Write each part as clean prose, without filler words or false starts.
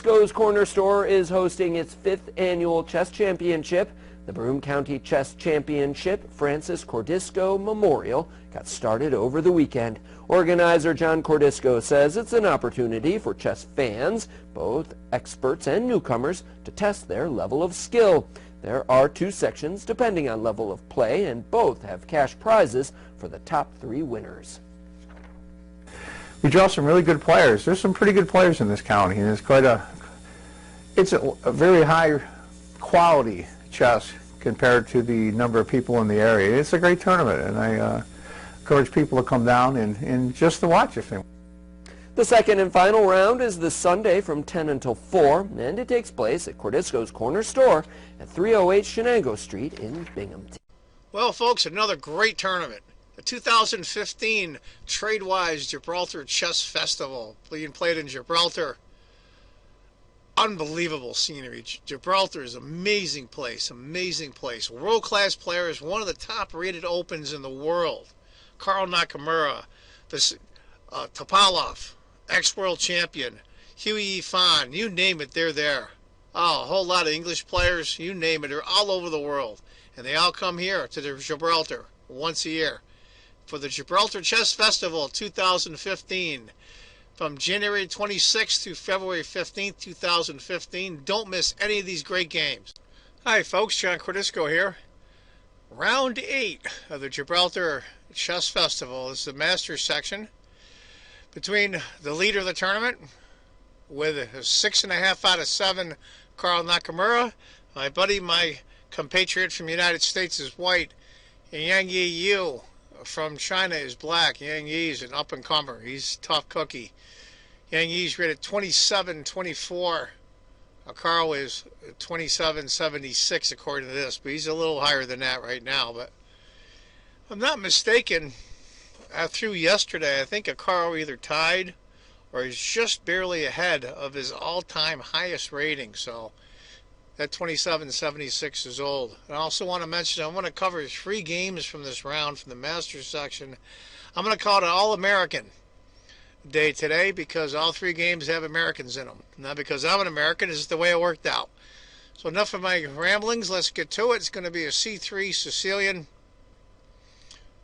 Cordisco's Corner Store is hosting its 5th annual chess championship. The Broome County Chess Championship Francis Cordisco Memorial got started over the weekend. Organizer John Cordisco says it's an opportunity for chess fans, both experts and newcomers, to test their level of skill. There are 2 sections depending on level of play, and both have cash prizes for the top 3 winners. We draw some really good players. There's some pretty good players in this county, and it's a very high quality chess compared to the number of people in the area. It's a great tournament, and I encourage people to come down and just to watch if they want. The second and final round is this Sunday from 10 until 4, and it takes place at Cordisco's Corner Store at 308 Shenango Street in Binghamton. Well, folks, another great tournament. The 2015 Tradewise Gibraltar Chess Festival being played in Gibraltar. Unbelievable scenery. Gibraltar is an amazing place, amazing place. World-class players, one of the top-rated opens in the world. Karl Nakamura, Topalov, ex-world champion, Huey Fan, you name it, they're there. Oh, a whole lot of English players, you name it, they're all over the world. And they all come here to Gibraltar once a year for the Gibraltar Chess Festival 2015. From January 26th to February 15th, 2015. Don't miss any of these great games. Hi folks, John Cordisco here. Round 8 of the Gibraltar Chess Festival is the Masters section. Between the leader of the tournament, with a 6.5 out of 7, Karl Nakamura. My buddy, my compatriot from the United States is white. And Yang Yi Yu from China is black. Yang Yi is an up-and-comer. He's a tough cookie. Yang Yi's rated 27-24. Karl is 27-76 according to this, but he's a little higher than that right now. But if I'm not mistaken, through yesterday, I think Karl either tied or is just barely ahead of his all-time highest rating. So that 27-76 is old. And I also want to mention, I want to cover 3 games from this round from the Masters section. I'm going to call it an All-American day today because all 3 games have Americans in them. Not because I'm an American, it's the way it worked out. So enough of my ramblings, let's get to it. It's going to be a C3 Sicilian.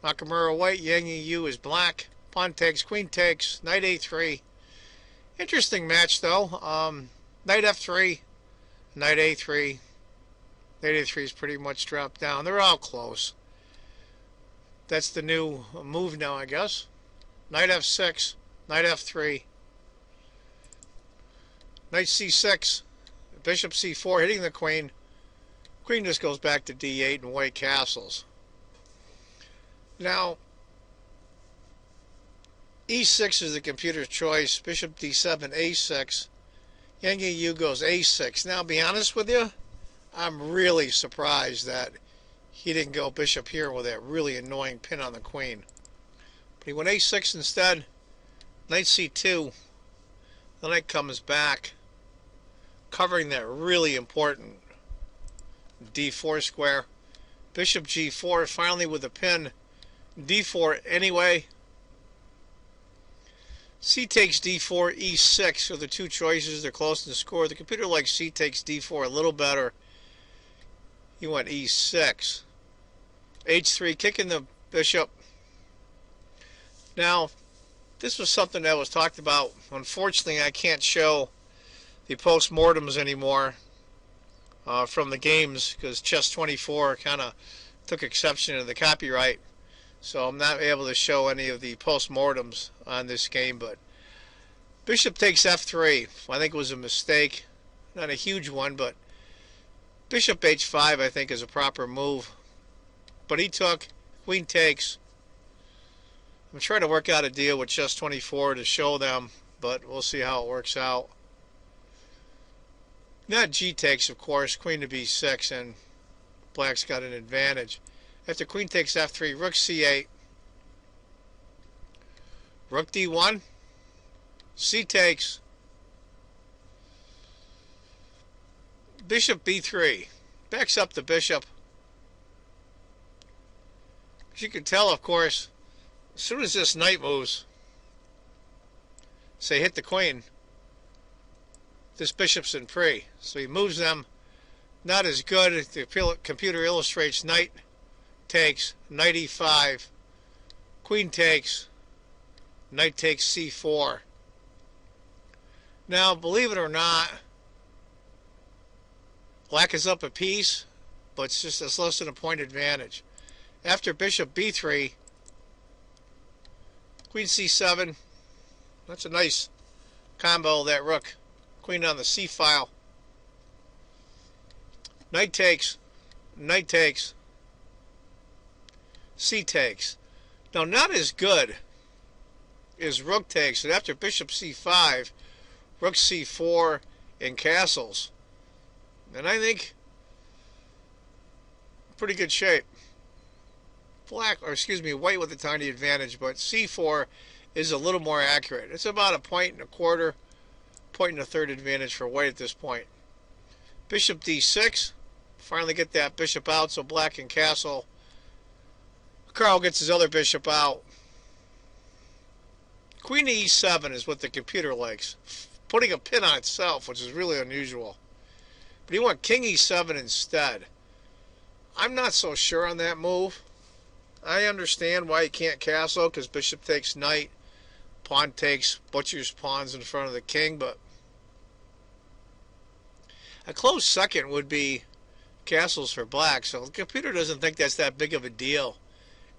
Nakamura white, Yang Yu is black. Pawn takes, queen takes, knight a3. Interesting match though. Knight f3. Knight a3. Knight a3 is pretty much dropped down. They're all close. That's the new move now, I guess. Knight f6. Knight f3. Knight c6. Bishop c4 hitting the queen. Queen just goes back to d8 and white castles. Now, e6 is the computer's choice. Bishop d7, a6. Yang Yu goes a6. Now, to be honest with you, I'm really surprised that he didn't go bishop here with that really annoying pin on the queen. But he went a6 instead. Knight c2. The knight comes back, covering that really important d4 square. Bishop g4, finally with a pin. d4 anyway. C takes d4, e6 are the 2 choices. They're close in the score. The computer likes c takes d4 a little better. He went e6. h3, kicking the bishop. Now, this was something that was talked about. Unfortunately, I can't show the post-mortems anymore from the games because Chess24 kind of took exception to the copyright. So I'm not able to show any of the post-mortems on this game. But bishop takes f3. I think it was a mistake. Not a huge one, but bishop h5 I think is a proper move. But he took, queen takes. I'm trying to work out a deal with Chess24 to show them, but we'll see how it works out. Not g takes, of course, queen to b6, and black's got an advantage. After queen takes f3, rook c8, rook d1, c takes, bishop b3, backs up the bishop. As you can tell, of course, as soon as this knight moves, say hit the queen, this bishop's in pre. So he moves them. Not as good. The computer illustrates knight takes, knight e5, queen takes, knight takes c4. Now, believe it or not, black is up a piece, but it's less than a point advantage. After bishop b3, queen c7, that's a nice combo of that rook. Queen on the c file. Knight takes, c takes. Now, not as good as rook takes. And after bishop c5, rook c4 and castles. And I think pretty good shape. White with a tiny advantage, but c4 is a little more accurate. It's about a point and a quarter, point and a third advantage for white at this point. Bishop d6. Finally get that bishop out so black can castle. Carl gets his other bishop out. Queen e7 is what the computer likes. Putting a pin on itself, which is really unusual. But he went king e7 instead. I'm not so sure on that move. I understand why he can't castle, because bishop takes knight, pawn takes, butchers pawns in front of the king, but a close second would be castles for black, so the computer doesn't think that's that big of a deal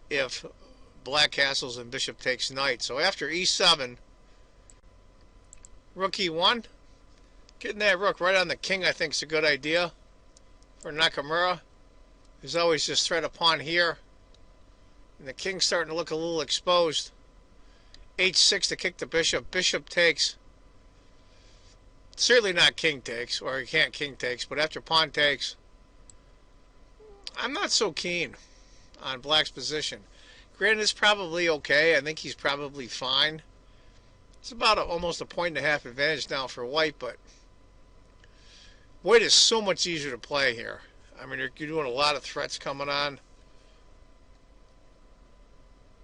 if black castles and bishop takes knight. So after e7, rook e1, getting that rook right on the king I think is a good idea for Nakamura. There's always just threat a pawn here, and the king's starting to look a little exposed. h6 to kick the bishop. Bishop takes. Certainly not king takes, or he can't king takes, but after pawn takes, I'm not so keen on black's position. Granted, it's probably okay. I think he's probably fine. It's about almost a point and a half advantage now for white, but white is so much easier to play here. I mean, you're doing a lot of threats coming on.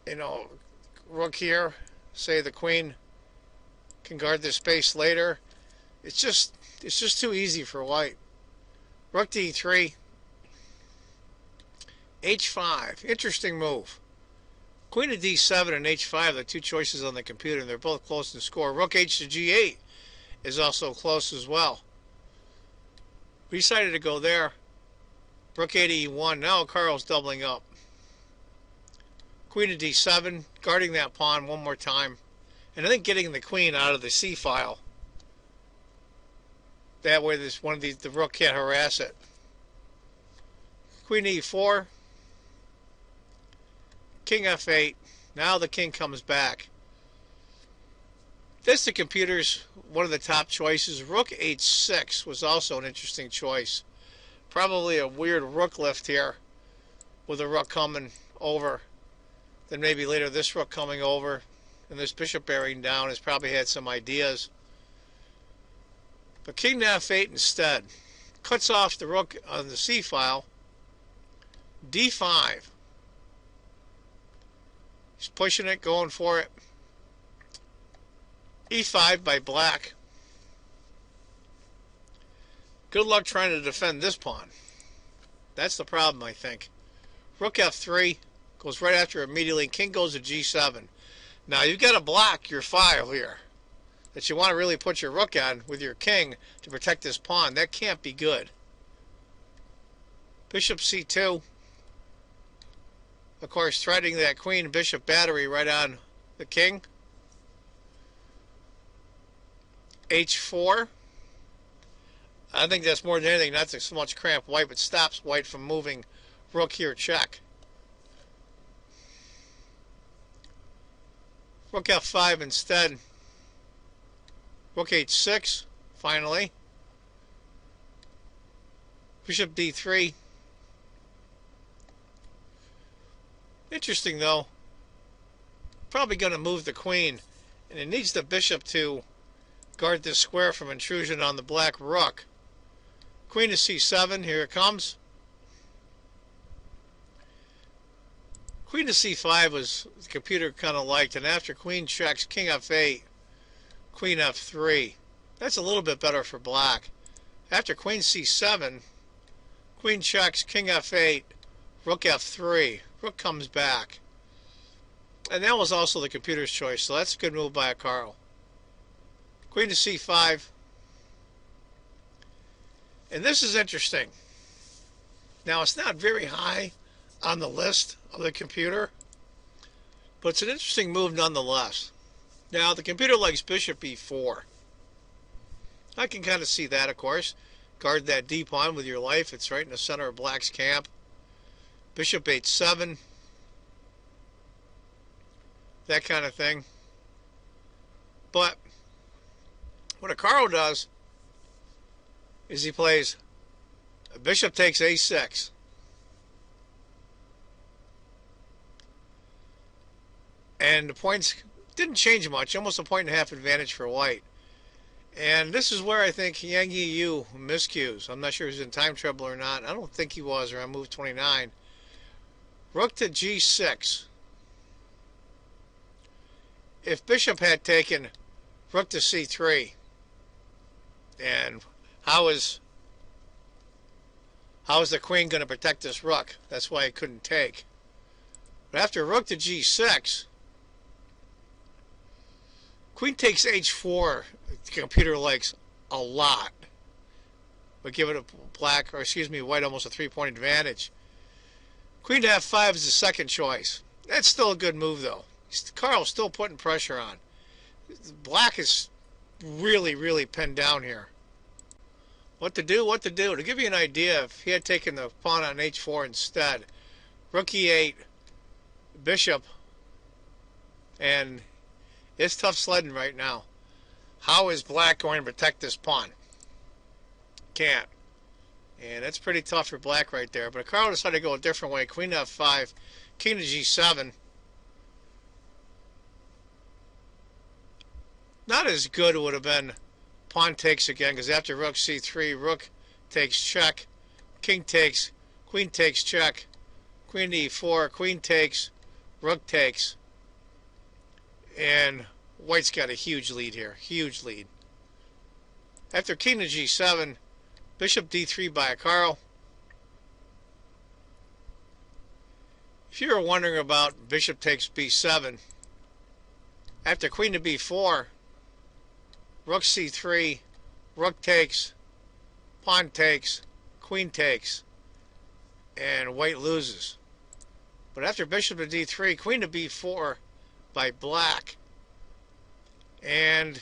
You know, rook here, say the queen can guard this space later. It's just too easy for white. Rook d3, h5, interesting move. Queen to d7 and h5, the two choices on the computer, and they're both close to score. Rook h to g8 is also close as well. We decided to go there. Rook a to e1. Now Carl's doubling up. Queen to d7, guarding that pawn one more time. And I think getting the queen out of the c file. That way the rook can't harass it. Queen e4. King f8. Now the king comes back. This, the computer's one of the top choices. Rook h6 was also an interesting choice. Probably a weird rook lift here with a rook coming over. Then maybe later this rook coming over. And this bishop bearing down has probably had some ideas. But king to f8 instead. Cuts off the rook on the c file. d5. He's pushing it, going for it. e5 by black. Good luck trying to defend this pawn. That's the problem, I think. Rook f3 goes right after immediately. King goes to g7. Now you've got to block your file here that you want to really put your rook on with your king to protect this pawn. That can't be good. Bishop c2. Of course, threatening that queen bishop battery right on the king. h4. I think that's more than anything, not so much cramp white, but stops white from moving rook here check. Rook f5 instead. Rook h6, finally. Bishop d3. Interesting, though. Probably going to move the queen, and it needs the bishop to guard this square from intrusion on the black rook. Queen to c7, here it comes. Queen to c5 was the computer kind of liked, and after queen checks, king f8, queen f3. That's a little bit better for black. After queen c7, queen checks, king f8, rook f3. Rook comes back. And that was also the computer's choice, so that's a good move by Carl. Queen to c5. And this is interesting. Now, it's not very high on the list of the computer, but it's an interesting move nonetheless. Now, the computer likes bishop e4. I can kind of see that, of course. Guard that d pawn with your life. It's right in the center of black's camp. Bishop h7. That kind of thing. But what Carl does is he plays bishop takes a6. And the points didn't change much, almost a point and a half advantage for white. And this is where I think Yang Yi miscues. I'm not sure if he's in time trouble or not. I don't think he was around move 29. Rook to g6. If bishop had taken rook to c3, and how is the queen going to protect this rook? That's why it couldn't take. But after rook to g6, queen takes h4. The computer likes a lot, but give it a black, or excuse me, white almost a 3-point advantage. Queen to f5 is the second choice. That's still a good move, though. Carl's still putting pressure on. Black is really, really pinned down here. What to do? What to do? To give you an idea, if he had taken the pawn on h4 instead, rook e8, bishop, and it's tough sledding right now. How is black going to protect this pawn? Can't. And that's pretty tough for black right there. But Carl decided to go a different way. Queen to f5, king to g7. Not as good would have been pawn takes again, because after rook c3, rook takes check, king takes, queen takes check, queen to e4, queen takes, rook takes. And white's got a huge lead here, huge lead. After king to g7, bishop d3 by Carl. If you were wondering about bishop takes b7, after queen to b4, rook c3, rook takes, pawn takes, queen takes, and white loses. But after bishop to d3, queen to b4 by black, and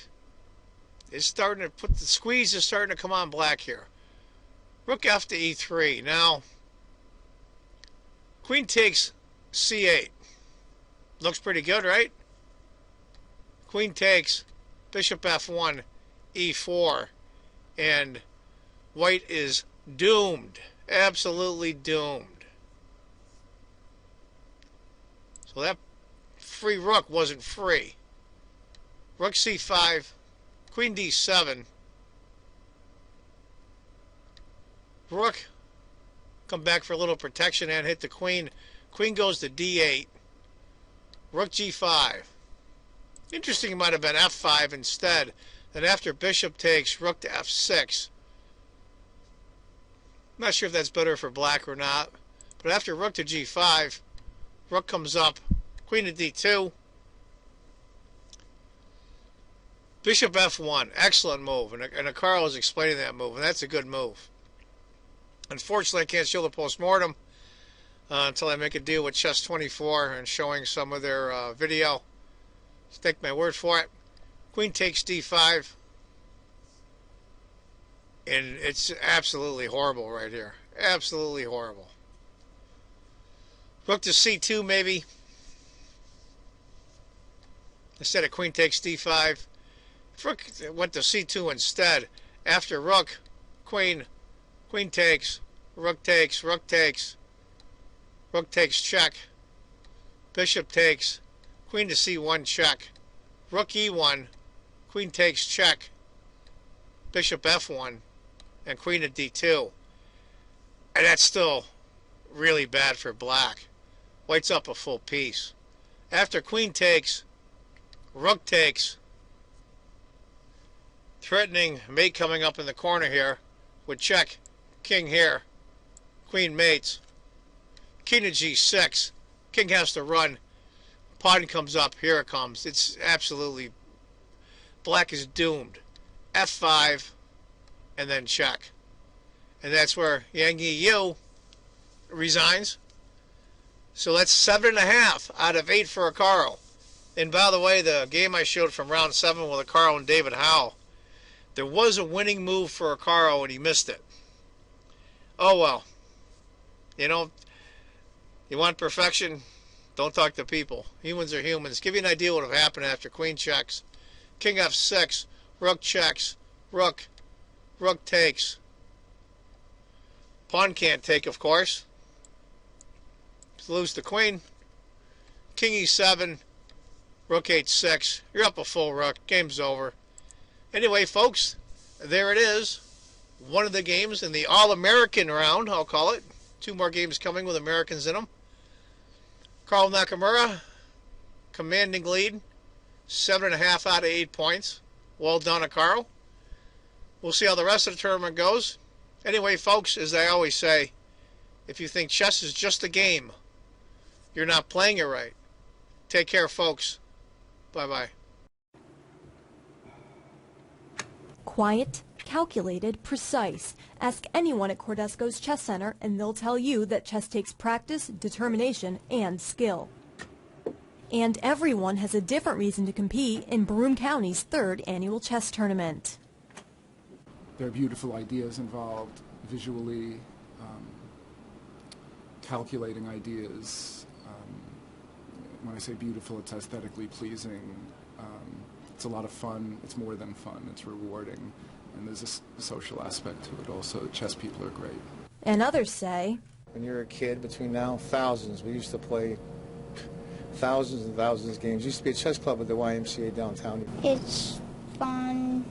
it's starting to put the squeeze is starting to come on black here. Rook f to e3. Now, queen takes c8. Looks pretty good, right? Queen takes, bishop f1, e4, and white is doomed, absolutely doomed. So that free rook wasn't free. Rook c5, queen d7, rook come back for a little protection and hit the queen. Queen goes to d8, rook g5. Interesting, it might have been f5 instead. Then after bishop takes, rook to f6. I'm not sure if that's better for black or not. But after rook to g5, rook comes up, queen to d2, bishop f1. Excellent move. And Carl is explaining that move, and that's a good move. Unfortunately, I can't show the postmortem until I make a deal with Chess24 and showing some of their video. Just take my word for it. Queen takes d5. And it's absolutely horrible right here. Absolutely horrible. Rook to c2 maybe. Instead of queen takes d5. If rook went to c2 instead. After rook, queen, queen takes, rook takes, rook takes, rook takes check, bishop takes, queen to c1 check, rook e1, queen takes check, bishop f1, and queen to d2. And that's still really bad for black. White's up a full piece. After queen takes, rook takes, Threatening mate coming up in the corner here with check, king here, queen mates, king to g6, king has to run, pawn comes up, here it comes, it's absolutely, black is doomed, f5, and then check. And that's where Yang Yi resigns. So that's 7.5 out of 8 for a Carl. And by the way, the game I showed from round 7 with a Carl and David Howe, there was a winning move for a Carl and he missed it. Oh well. You know, you want perfection? Don't talk to people. Humans are humans. Give you an idea what would have happened after queen checks. King f6, rook checks, rook takes. Pawn can't take, of course. Lose the queen. King e7, rook h6. You're up a full rook. Game's over. Anyway, folks, there it is. One of the games in the All-American round, I'll call it. 2 more games coming with Americans in them. Carl Nakamura, commanding lead. 7.5 out of 8 points. Well done, Carl. We'll see how the rest of the tournament goes. Anyway, folks, as I always say, if you think chess is just a game, you're not playing it right. Take care, folks. Bye-bye. Quiet, calculated, precise. Ask anyone at Cordisco's Chess Center and they'll tell you that chess takes practice, determination, and skill. And everyone has a different reason to compete in Broome County's 3rd annual chess tournament. There are beautiful ideas involved, visually, calculating ideas. When I say beautiful, it's aesthetically pleasing. It's a lot of fun. It's more than fun. It's rewarding. And there's a social aspect to it also. Chess people are great. And others say, When you're a kid, between now, thousands. We used to play thousands and thousands of games. There used to be a chess club at the YMCA downtown. It's fun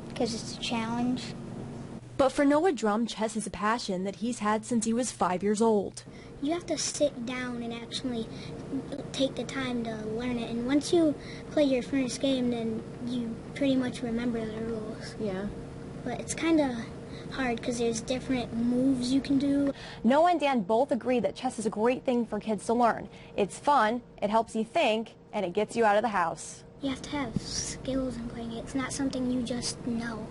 because it's a challenge. but for Noah Drum, chess is a passion that he's had since he was 5 years old. You have to sit down and actually take the time to learn it. And once you play your first game, then you pretty much remember the rules. Yeah. But it's kind of hard because there's different moves you can do. Noah and Dan both agree that chess is a great thing for kids to learn. It's fun, it helps you think, and it gets you out of the house. You have to have skills in playing it. It's not something you just know,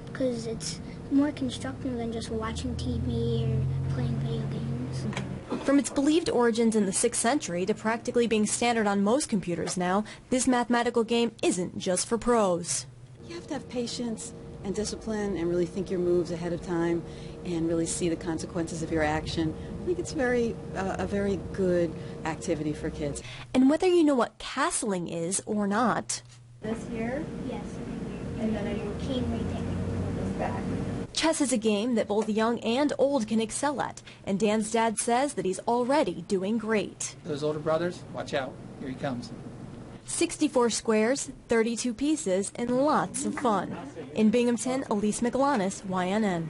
because it's more constructive than just watching TV or playing video games. From its believed origins in the 6th century to practically being standard on most computers now, this mathematical game isn't just for pros. You have to have patience and discipline and really think your moves ahead of time and really see the consequences of your action. I think it's a very good activity for kids. And whether you know what castling is or not, This here? Yes. And then a king right there. This back. chess is a game that both young and old can excel at, and Dan's dad says that he's already doing great. Those older brothers, watch out. Here he comes. 64 squares, 32 pieces, and lots of fun. In Binghamton, Elise McGlanis, YNN.